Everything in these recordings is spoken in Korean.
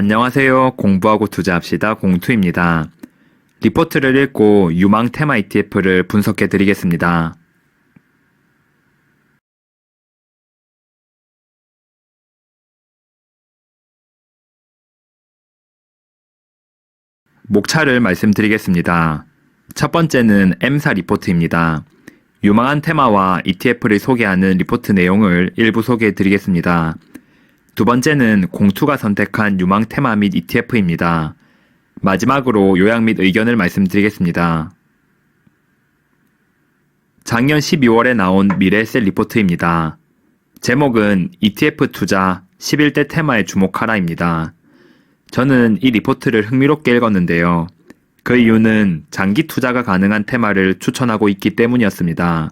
안녕하세요. 공부하고 투자합시다. 공투입니다. 리포트를 읽고 유망 테마 ETF를 분석해 드리겠습니다. 목차를 말씀드리겠습니다. 첫 번째는 M사 리포트입니다. 유망한 테마와 ETF를 소개하는 리포트 내용을 일부 소개해 드리겠습니다. 두 번째는 공투가 선택한 유망 테마 및 ETF입니다. 마지막으로 요약 및 의견을 말씀드리겠습니다. 작년 12월에 나온 미래에셋 리포트입니다. 제목은 ETF 투자 11대 테마에 주목하라입니다. 저는 이 리포트를 흥미롭게 읽었는데요. 그 이유는 장기 투자가 가능한 테마를 추천하고 있기 때문이었습니다.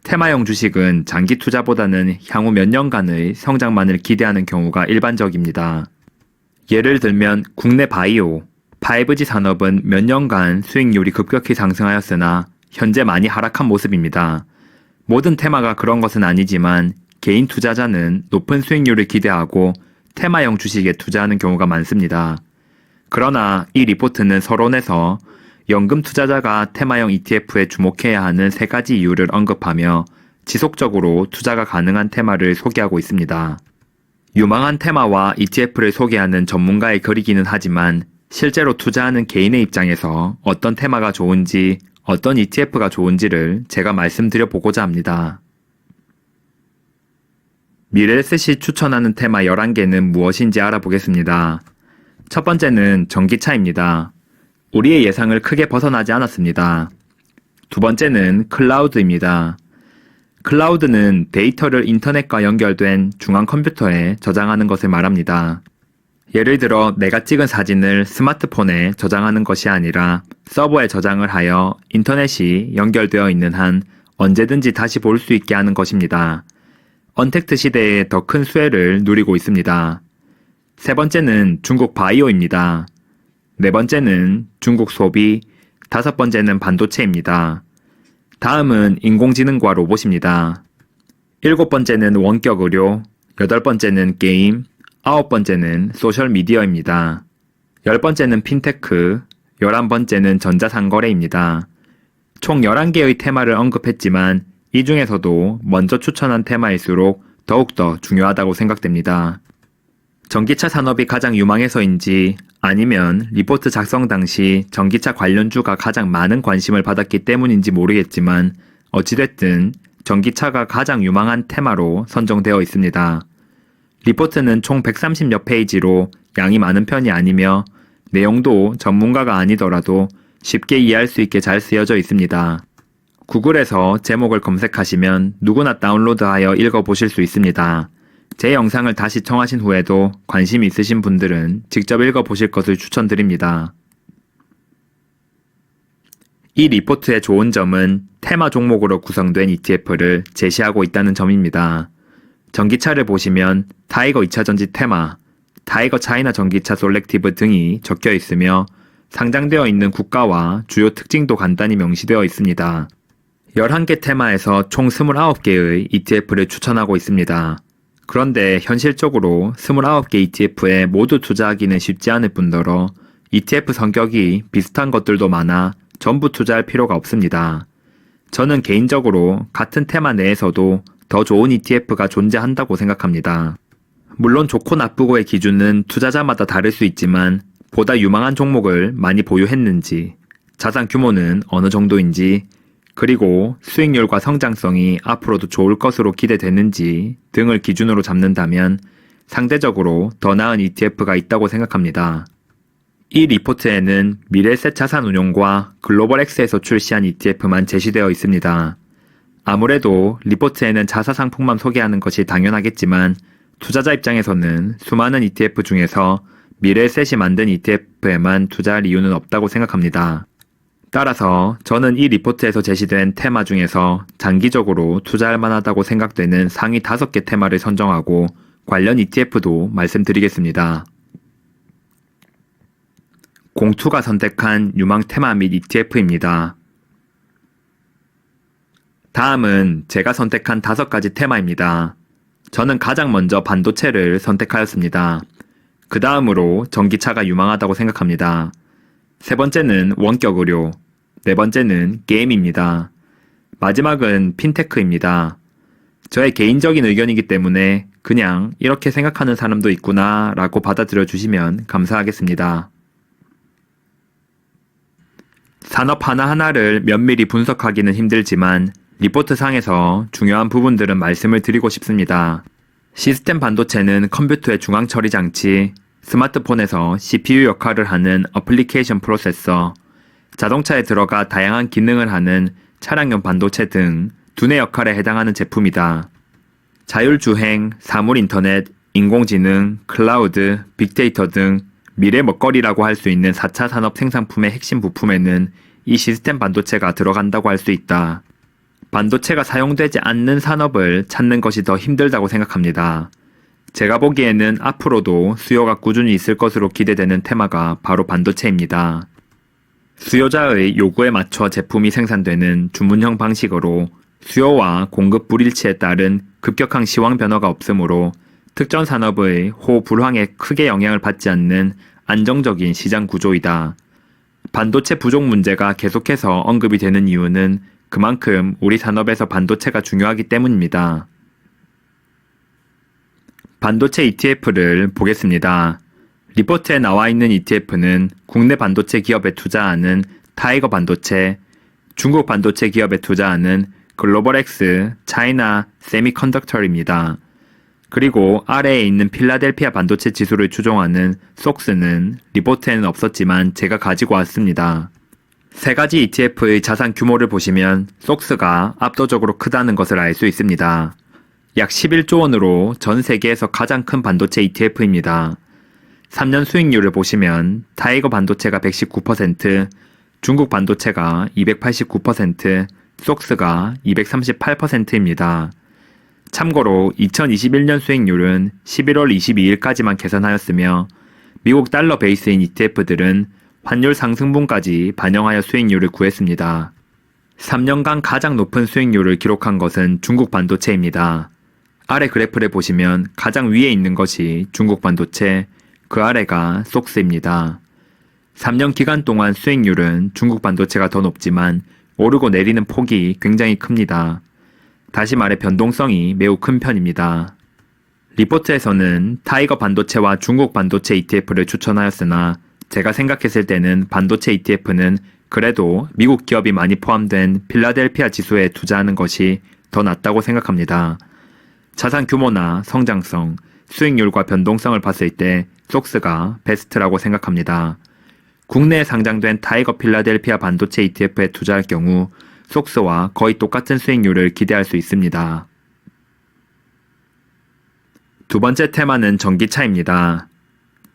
테마형 주식은 장기 투자보다는 향후 몇 년간의 성장만을 기대하는 경우가 일반적입니다. 예를 들면 국내 바이오, 5G 산업은 몇 년간 수익률이 급격히 상승하였으나 현재 많이 하락한 모습입니다. 모든 테마가 그런 것은 아니지만 개인 투자자는 높은 수익률을 기대하고 테마형 주식에 투자하는 경우가 많습니다. 그러나 이 리포트는 서론에서 연금 투자자가 테마형 ETF에 주목해야 하는 세 가지 이유를 언급하며 지속적으로 투자가 가능한 테마를 소개하고 있습니다. 유망한 테마와 ETF를 소개하는 전문가의 글이기는 하지만 실제로 투자하는 개인의 입장에서 어떤 테마가 좋은지, 어떤 ETF가 좋은지를 제가 말씀드려 보고자 합니다. 미래에셋이 추천하는 테마 11개는 무엇인지 알아보겠습니다. 첫 번째는 전기차입니다. 우리의 예상을 크게 벗어나지 않았습니다. 두 번째는 클라우드입니다. 클라우드는 데이터를 인터넷과 연결된 중앙 컴퓨터에 저장하는 것을 말합니다. 예를 들어 내가 찍은 사진을 스마트폰에 저장하는 것이 아니라 서버에 저장을 하여 인터넷이 연결되어 있는 한 언제든지 다시 볼 수 있게 하는 것입니다. 언택트 시대에 더 큰 수혜를 누리고 있습니다. 세 번째는 중국 바이오입니다. 네 번째는 중국 소비, 다섯 번째는 반도체입니다. 다음은 인공지능과 로봇입니다. 일곱 번째는 원격 의료, 여덟 번째는 게임, 아홉 번째는 소셜미디어입니다. 열 번째는 핀테크, 11번째는 전자상거래입니다. 총 11개의 테마를 언급했지만 이 중에서도 먼저 추천한 테마일수록 더욱더 중요하다고 생각됩니다. 전기차 산업이 가장 유망해서인지 아니면 리포트 작성 당시 전기차 관련주가 가장 많은 관심을 받았기 때문인지 모르겠지만 어찌됐든 전기차가 가장 유망한 테마로 선정되어 있습니다. 리포트는 총 130여 페이지로 양이 많은 편이 아니며 내용도 전문가가 아니더라도 쉽게 이해할 수 있게 잘 쓰여져 있습니다. 구글에서 제목을 검색하시면 누구나 다운로드하여 읽어보실 수 있습니다. 제 영상을 다시 청하신 후에도 관심 있으신 분들은 직접 읽어보실 것을 추천드립니다. 이 리포트의 좋은 점은 테마 종목으로 구성된 ETF를 제시하고 있다는 점입니다. 전기차를 보시면 타이거 2차전지 테마, 타이거 차이나 전기차 솔렉티브 등이 적혀 있으며 상장되어 있는 국가와 주요 특징도 간단히 명시되어 있습니다. 11개 테마에서 총 29개의 ETF를 추천하고 있습니다. 그런데 현실적으로 29개 ETF에 모두 투자하기는 쉽지 않을 뿐더러 ETF 성격이 비슷한 것들도 많아 전부 투자할 필요가 없습니다. 저는 개인적으로 같은 테마 내에서도 더 좋은 ETF가 존재한다고 생각합니다. 물론 좋고 나쁘고의 기준은 투자자마다 다를 수 있지만 보다 유망한 종목을 많이 보유했는지, 자산 규모는 어느 정도인지, 그리고 수익률과 성장성이 앞으로도 좋을 것으로 기대되는지 등을 기준으로 잡는다면 상대적으로 더 나은 ETF가 있다고 생각합니다. 이 리포트에는 미래에셋 자산운용과 글로벌엑스에서 출시한 ETF만 제시되어 있습니다. 아무래도 리포트에는 자사상품만 소개하는 것이 당연하겠지만 투자자 입장에서는 수많은 ETF 중에서 미래에셋이 만든 ETF에만 투자할 이유는 없다고 생각합니다. 따라서 저는 이 리포트에서 제시된 테마 중에서 장기적으로 투자할 만하다고 생각되는 상위 5개 테마를 선정하고 관련 ETF도 말씀드리겠습니다. 공투가 선택한 유망 테마 및 ETF입니다. 다음은 제가 선택한 5가지 테마입니다. 저는 가장 먼저 반도체를 선택하였습니다. 그 다음으로 전기차가 유망하다고 생각합니다. 세 번째는 원격 의료, 네 번째는 게임입니다. 마지막은 핀테크입니다. 저의 개인적인 의견이기 때문에 그냥 이렇게 생각하는 사람도 있구나 라고 받아들여 주시면 감사하겠습니다. 산업 하나하나를 면밀히 분석하기는 힘들지만 리포트 상에서 중요한 부분들은 말씀을 드리고 싶습니다. 시스템 반도체는 컴퓨터의 중앙 처리 장치, 스마트폰에서 CPU 역할을 하는 어플리케이션 프로세서, 자동차에 들어가 다양한 기능을 하는 차량용 반도체 등 두뇌 역할에 해당하는 제품이다. 자율주행, 사물인터넷, 인공지능, 클라우드, 빅데이터 등 미래 먹거리라고 할 수 있는 4차 산업 생산품의 핵심 부품에는 이 시스템 반도체가 들어간다고 할 수 있다. 반도체가 사용되지 않는 산업을 찾는 것이 더 힘들다고 생각합니다. 제가 보기에는 앞으로도 수요가 꾸준히 있을 것으로 기대되는 테마가 바로 반도체입니다. 수요자의 요구에 맞춰 제품이 생산되는 주문형 방식으로 수요와 공급 불일치에 따른 급격한 시황 변화가 없으므로 특정 산업의 호불황에 크게 영향을 받지 않는 안정적인 시장 구조이다. 반도체 부족 문제가 계속해서 언급이 되는 이유는 그만큼 우리 산업에서 반도체가 중요하기 때문입니다. 반도체 ETF를 보겠습니다. 리포트에 나와 있는 ETF는 국내 반도체 기업에 투자하는 타이거 반도체, 중국 반도체 기업에 투자하는 글로벌엑스 차이나 세미컨덕터입니다. 그리고 아래에 있는 필라델피아 반도체 지수를 추종하는 속스는 리포트에는 없었지만 제가 가지고 왔습니다. 세 가지 ETF의 자산 규모를 보시면 속스가 압도적으로 크다는 것을 알 수 있습니다. 약 11조 원으로 전 세계에서 가장 큰 반도체 ETF입니다. 3년 수익률을 보시면 타이거 반도체가 119%, 중국 반도체가 289%, 속스가 238%입니다. 참고로 2021년 수익률은 11월 22일까지만 계산하였으며 미국 달러 베이스인 ETF들은 환율 상승분까지 반영하여 수익률을 구했습니다. 3년간 가장 높은 수익률을 기록한 것은 중국 반도체입니다. 아래 그래프를 보시면 가장 위에 있는 것이 중국 반도체, 그 아래가 속스입니다. 3년 기간 동안 수익률은 중국 반도체가 더 높지만 오르고 내리는 폭이 굉장히 큽니다. 다시 말해 변동성이 매우 큰 편입니다. 리포트에서는 타이거 반도체와 중국 반도체 ETF를 추천하였으나 제가 생각했을 때는 반도체 ETF는 그래도 미국 기업이 많이 포함된 필라델피아 지수에 투자하는 것이 더 낫다고 생각합니다. 자산 규모나 성장성, 수익률과 변동성을 봤을 때 속스가 베스트라고 생각합니다. 국내에 상장된 타이거 필라델피아 반도체 ETF에 투자할 경우 속스와 거의 똑같은 수익률을 기대할 수 있습니다. 두 번째 테마는 전기차입니다.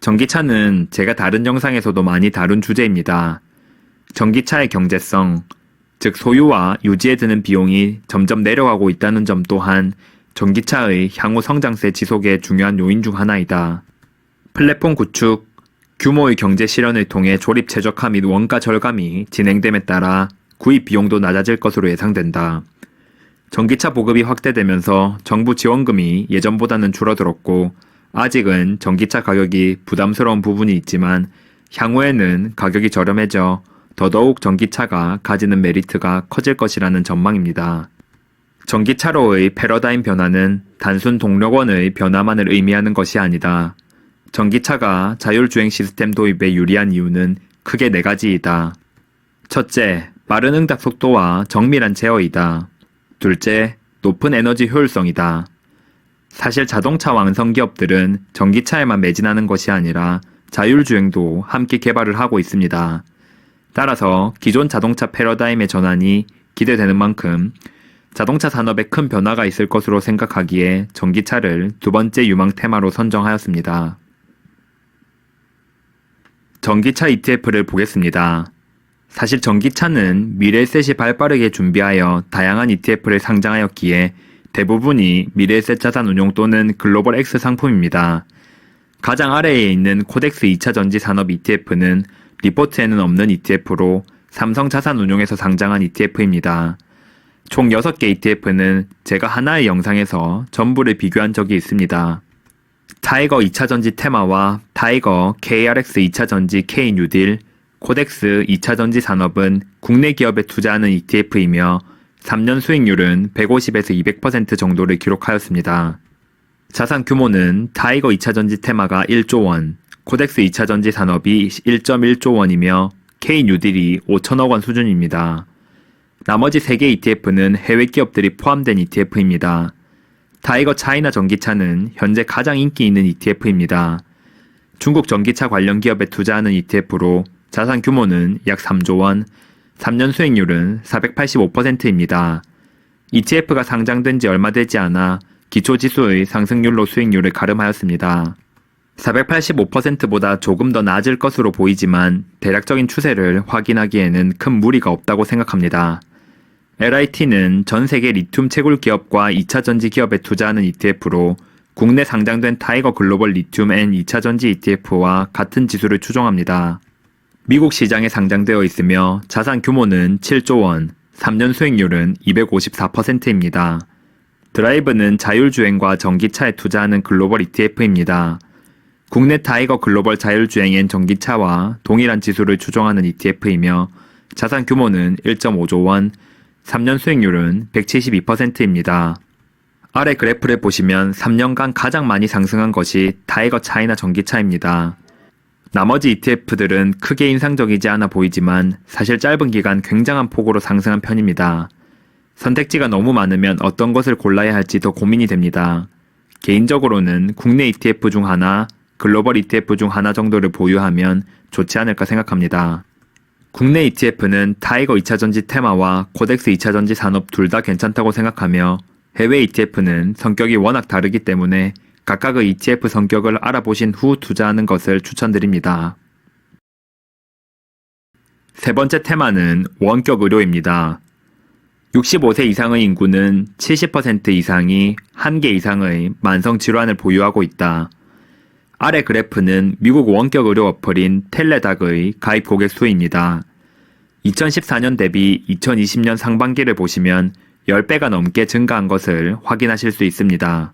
전기차는 제가 다른 영상에서도 많이 다룬 주제입니다. 전기차의 경제성, 즉 소유와 유지에 드는 비용이 점점 내려가고 있다는 점 또한 전기차의 향후 성장세 지속의 중요한 요인 중 하나이다. 플랫폼 구축, 규모의 경제 실현을 통해 조립 최적화 및 원가 절감이 진행됨에 따라 구입 비용도 낮아질 것으로 예상된다. 전기차 보급이 확대되면서 정부 지원금이 예전보다는 줄어들었고 아직은 전기차 가격이 부담스러운 부분이 있지만 향후에는 가격이 저렴해져 더더욱 전기차가 가지는 메리트가 커질 것이라는 전망입니다. 전기차로의 패러다임 변화는 단순 동력원의 변화만을 의미하는 것이 아니다. 전기차가 자율주행 시스템 도입에 유리한 이유는 크게 네 가지이다. 첫째, 빠른 응답 속도와 정밀한 제어이다. 둘째, 높은 에너지 효율성이다. 사실 자동차 완성 기업들은 전기차에만 매진하는 것이 아니라 자율주행도 함께 개발을 하고 있습니다. 따라서 기존 자동차 패러다임의 전환이 기대되는 만큼 자동차 산업에 큰 변화가 있을 것으로 생각하기에 전기차를 두 번째 유망 테마로 선정하였습니다. 전기차 ETF를 보겠습니다. 사실 전기차는 미래에셋이 발빠르게 준비하여 다양한 ETF를 상장하였기에 대부분이 미래에셋 자산운용 또는 글로벌 X 상품입니다. 가장 아래에 있는 코덱스 2차 전지 산업 ETF는 리포트에는 없는 ETF로 삼성 자산운용에서 상장한 ETF입니다. 총 6개 ETF는 제가 하나의 영상에서 전부를 비교한 적이 있습니다. 타이거 2차전지 테마와 타이거 KRX 2차전지 K뉴딜, 코덱스 2차전지 산업은 국내 기업에 투자하는 ETF이며 3년 수익률은 150에서 200% 정도를 기록하였습니다. 자산 규모는 타이거 2차전지 테마가 1조 원, 코덱스 2차전지 산업이 1.1조 원이며 K뉴딜이 5천억 원 수준입니다. 나머지 3개 ETF는 해외 기업들이 포함된 ETF입니다. 타이거 차이나 전기차는 현재 가장 인기 있는 ETF입니다. 중국 전기차 관련 기업에 투자하는 ETF로 자산 규모는 약 3조 원, 3년 수익률은 485%입니다. ETF가 상장된 지 얼마 되지 않아 기초지수의 상승률로 수익률을 가름하였습니다. 485%보다 조금 더 낮을 것으로 보이지만 대략적인 추세를 확인하기에는 큰 무리가 없다고 생각합니다. LIT는 전 세계 리튬 채굴 기업과 2차전지 기업에 투자하는 ETF로 국내 상장된 타이거 글로벌 리튬 앤 2차전지 ETF와 같은 지수를 추종합니다. 미국 시장에 상장되어 있으며 자산 규모는 7조 원, 3년 수익률은 254%입니다. 드라이브는 자율주행과 전기차에 투자하는 글로벌 ETF입니다. 국내 타이거 글로벌 자율주행엔 전기차와 동일한 지수를 추종하는 ETF이며 자산 규모는 1.5조 원, 3년 수익률은 172%입니다. 아래 그래프를 보시면 3년간 가장 많이 상승한 것이 타이거 차이나 전기차입니다. 나머지 ETF들은 크게 인상적이지 않아 보이지만 사실 짧은 기간 굉장한 폭으로 상승한 편입니다. 선택지가 너무 많으면 어떤 것을 골라야 할지 더 고민이 됩니다. 개인적으로는 국내 ETF 중 하나, 글로벌 ETF 중 하나 정도를 보유하면 좋지 않을까 생각합니다. 국내 ETF는 타이거 2차전지 테마와 코덱스 2차전지 산업 둘 다 괜찮다고 생각하며 해외 ETF는 성격이 워낙 다르기 때문에 각각의 ETF 성격을 알아보신 후 투자하는 것을 추천드립니다. 세 번째 테마는 원격 의료입니다. 65세 이상의 인구는 70% 이상이 한 개 이상의 만성 질환을 보유하고 있다. 아래 그래프는 미국 원격 의료 어플인 텔레닥의 가입 고객 수입니다. 2014년 대비 2020년 상반기를 보시면 10배가 넘게 증가한 것을 확인하실 수 있습니다.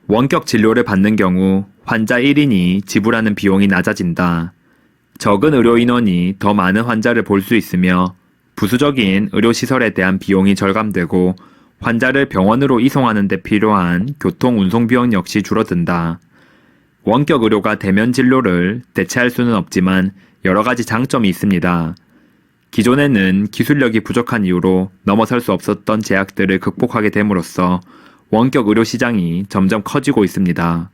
원격 진료를 받는 경우 환자 1인이 지불하는 비용이 낮아진다. 적은 의료 인원이 더 많은 환자를 볼 수 있으며 부수적인 의료시설에 대한 비용이 절감되고 환자를 병원으로 이송하는 데 필요한 교통 운송 비용 역시 줄어든다. 원격 의료가 대면 진료를 대체할 수는 없지만 여러 가지 장점이 있습니다. 기존에는 기술력이 부족한 이유로 넘어설 수 없었던 제약들을 극복하게 됨으로써 원격 의료 시장이 점점 커지고 있습니다.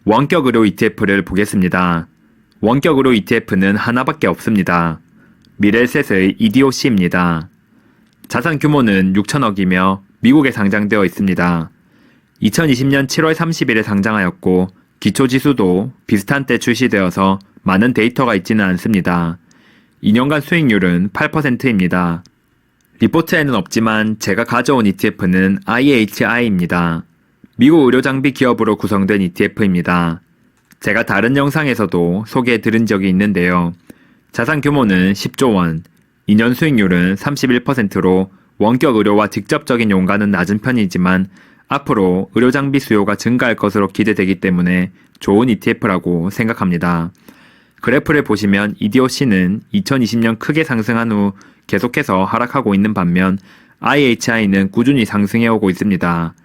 원격 의료 ETF를 보겠습니다. 원격 의료 ETF는 하나밖에 없습니다. 미래셋의 EDOC입니다. 자산 규모는 6천억이며 미국에 상장되어 있습니다. 2020년 7월 30일에 상장하였고 기초지수도 비슷한 때 출시되어서 많은 데이터가 있지는 않습니다. 2년간 수익률은 8%입니다. 리포트에는 없지만 제가 가져온 ETF는 IHI입니다. 미국 의료장비 기업으로 구성된 ETF입니다. 제가 다른 영상에서도 소개해드린 적이 있는데요. 자산 규모는 10조 원, 2년 수익률은 31%로 원격 의료와 직접적인 연관은 낮은 편이지만 앞으로 의료장비 수요가 증가할 것으로 기대되기 때문에 좋은 ETF라고 생각합니다. 그래프를 보시면 EDOC는 2020년 크게 상승한 후 계속해서 하락하고 있는 반면 IHI는 꾸준히 상승해오고 있습니다.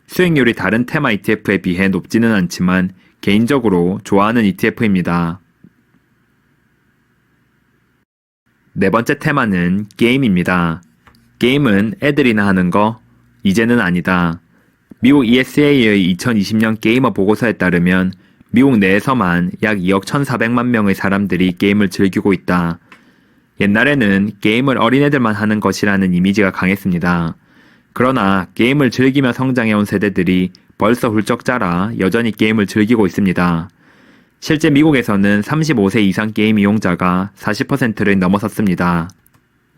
수익률이 다른 테마 ETF에 비해 높지는 않지만 개인적으로 좋아하는 ETF입니다. 네 번째 테마는 게임입니다. 게임은 애들이나 하는 거? 이제는 아니다. 미국 ESA의 2020년 게이머 보고서에 따르면 미국 내에서만 약 2억 1,400만 명의 사람들이 게임을 즐기고 있다. 옛날에는 게임을 어린애들만 하는 것이라는 이미지가 강했습니다. 그러나 게임을 즐기며 성장해온 세대들이 벌써 훌쩍 자라 여전히 게임을 즐기고 있습니다. 실제 미국에서는 35세 이상 게임 이용자가 40%를 넘어섰습니다.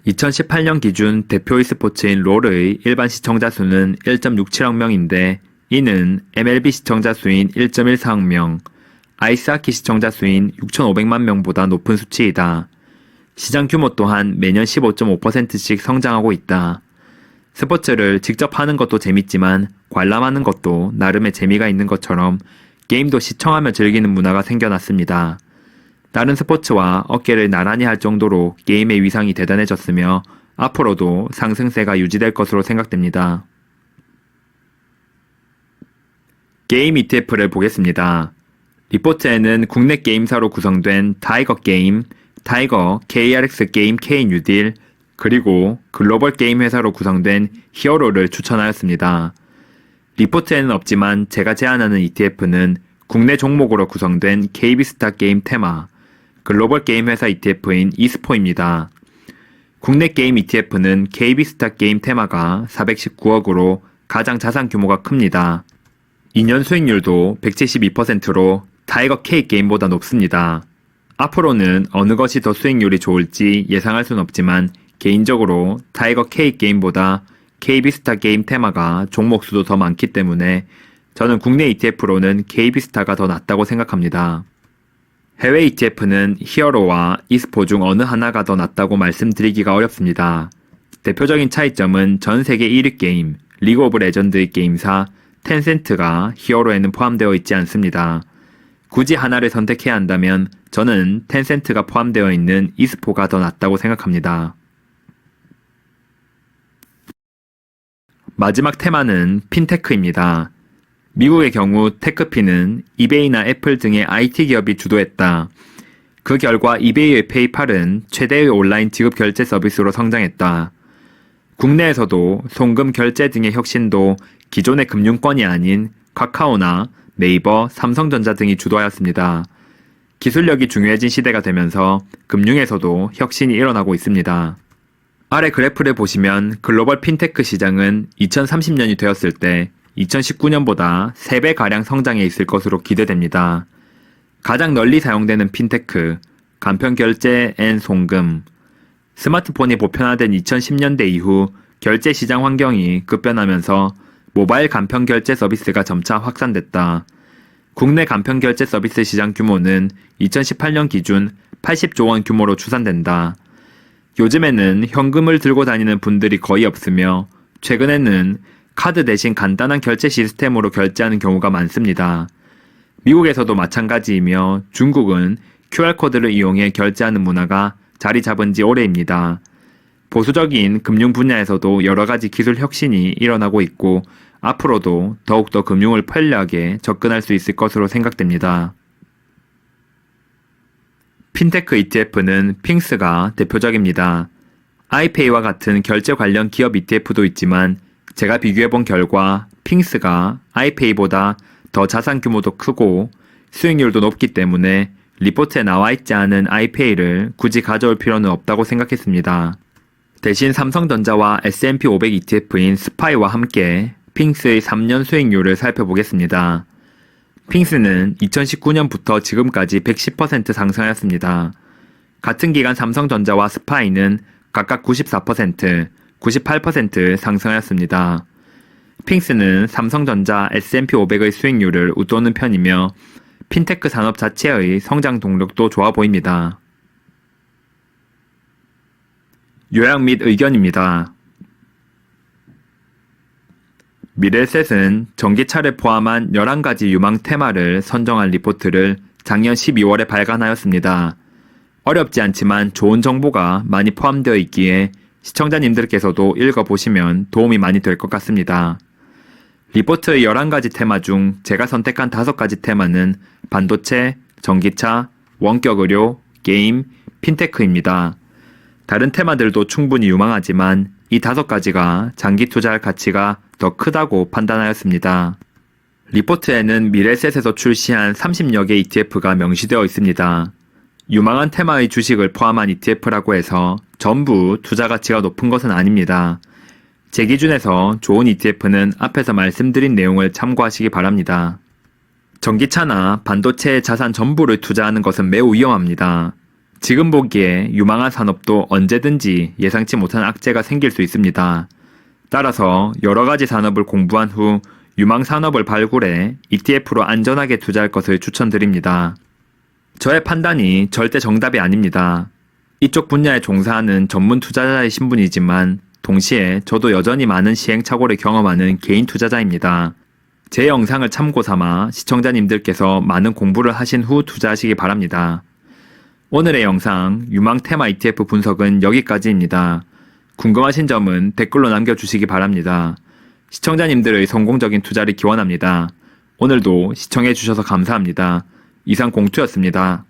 2018년 기준 대표 e스포츠인 롤의 일반 시청자 수는 1.67억 명인데 이는 MLB 시청자 수인 1.14억 명, 아이스하키 시청자 수인 6,500만 명보다 높은 수치이다. 시장 규모 또한 매년 15.5%씩 성장하고 있다. 스포츠를 직접 하는 것도 재밌지만 관람하는 것도 나름의 재미가 있는 것처럼 게임도 시청하며 즐기는 문화가 생겨났습니다. 다른 스포츠와 어깨를 나란히 할 정도로 게임의 위상이 대단해졌으며 앞으로도 상승세가 유지될 것으로 생각됩니다. 게임 ETF를 보겠습니다. 리포트에는 국내 게임사로 구성된 타이거 게임, 타이거 KRX 게임 K 뉴딜, 그리고 글로벌 게임 회사로 구성된 히어로를 추천하였습니다. 리포트에는 없지만 제가 제안하는 ETF는 국내 종목으로 구성된 KB스타 게임 테마, 글로벌 게임 회사 ETF인 이스포입니다. 국내 게임 ETF는 KB스타 게임 테마가 419억으로 가장 자산 규모가 큽니다. 2년 수익률도 172%로 타이거 K 게임보다 높습니다. 앞으로는 어느 것이 더 수익률이 좋을지 예상할 순 없지만 개인적으로 타이거 K 게임보다 KB스타 게임 테마가 종목 수도 더 많기 때문에 저는 국내 ETF로는 KB스타가 더 낫다고 생각합니다. 해외 ETF는 히어로와 이스포 중 어느 하나가 더 낫다고 말씀드리기가 어렵습니다. 대표적인 차이점은 전 세계 1위 게임, 리그 오브 레전드의 게임사 텐센트가 히어로에는 포함되어 있지 않습니다. 굳이 하나를 선택해야 한다면 저는 텐센트가 포함되어 있는 이스포가 더 낫다고 생각합니다. 마지막 테마는 핀테크입니다. 미국의 경우 테크피는 이베이나 애플 등의 IT 기업이 주도했다. 그 결과 이베이의 페이팔은 최대의 온라인 지급 결제 서비스로 성장했다. 국내에서도 송금 결제 등의 혁신도 기존의 금융권이 아닌 카카오나 네이버, 삼성전자 등이 주도하였습니다. 기술력이 중요해진 시대가 되면서 금융에서도 혁신이 일어나고 있습니다. 아래 그래프를 보시면 글로벌 핀테크 시장은 2030년이 되었을 때 2019년보다 3배가량 성장해 있을 것으로 기대됩니다. 가장 널리 사용되는 핀테크, 간편결제 앤 송금. 스마트폰이 보편화된 2010년대 이후 결제 시장 환경이 급변하면서 모바일 간편결제 서비스가 점차 확산됐다. 국내 간편결제 서비스 시장 규모는 2018년 기준 80조 원 규모로 추산된다. 요즘에는 현금을 들고 다니는 분들이 거의 없으며 최근에는 카드 대신 간단한 결제 시스템으로 결제하는 경우가 많습니다. 미국에서도 마찬가지이며 중국은 QR코드를 이용해 결제하는 문화가 자리 잡은 지 오래입니다. 보수적인 금융 분야에서도 여러 가지 기술 혁신이 일어나고 있고 앞으로도 더욱더 금융을 편리하게 접근할 수 있을 것으로 생각됩니다. 핀테크 ETF는 핑스가 대표적입니다. 아이페이와 같은 결제 관련 기업 ETF도 있지만 제가 비교해본 결과 핑스가 아이페이보다 더 자산 규모도 크고 수익률도 높기 때문에 리포트에 나와 있지 않은 아이페이를 굳이 가져올 필요는 없다고 생각했습니다. 대신 삼성전자와 S&P 500 ETF인 스파이와 함께 핑스의 3년 수익률을 살펴보겠습니다. 핑스는 2019년부터 지금까지 110% 상승하였습니다. 같은 기간 삼성전자와 스파이는 각각 94%, 98% 상승하였습니다. 핑스는 삼성전자 S&P 500의 수익률을 웃도는 편이며 핀테크 산업 자체의 성장 동력도 좋아 보입니다. 요약 및 의견입니다. 미래셋은 전기차를 포함한 11가지 유망 테마를 선정한 리포트를 작년 12월에 발간하였습니다. 어렵지 않지만 좋은 정보가 많이 포함되어 있기에 시청자님들께서도 읽어보시면 도움이 많이 될 것 같습니다. 리포트의 11가지 테마 중 제가 선택한 5가지 테마는 반도체, 전기차, 원격 의료, 게임, 핀테크입니다. 다른 테마들도 충분히 유망하지만 이 5가지가 장기 투자할 가치가 더 크다고 판단하였습니다. 리포트에는 미래셋에서 출시한 30여 개 ETF가 명시되어 있습니다. 유망한 테마의 주식을 포함한 ETF라고 해서 전부 투자 가치가 높은 것은 아닙니다. 제 기준에서 좋은 ETF는 앞에서 말씀드린 내용을 참고하시기 바랍니다. 전기차나 반도체의 자산 전부를 투자하는 것은 매우 위험합니다. 지금 보기에 유망한 산업도 언제든지 예상치 못한 악재가 생길 수 있습니다. 따라서 여러 가지 산업을 공부한 후 유망 산업을 발굴해 ETF로 안전하게 투자할 것을 추천드립니다. 저의 판단이 절대 정답이 아닙니다. 이쪽 분야에 종사하는 전문 투자자의 신분이지만 동시에 저도 여전히 많은 시행착오를 경험하는 개인 투자자입니다. 제 영상을 참고 삼아 시청자님들께서 많은 공부를 하신 후 투자하시기 바랍니다. 오늘의 영상 유망 테마 ETF 분석은 여기까지입니다. 궁금하신 점은 댓글로 남겨주시기 바랍니다. 시청자님들의 성공적인 투자를 기원합니다. 오늘도 시청해주셔서 감사합니다. 이상 공투였습니다.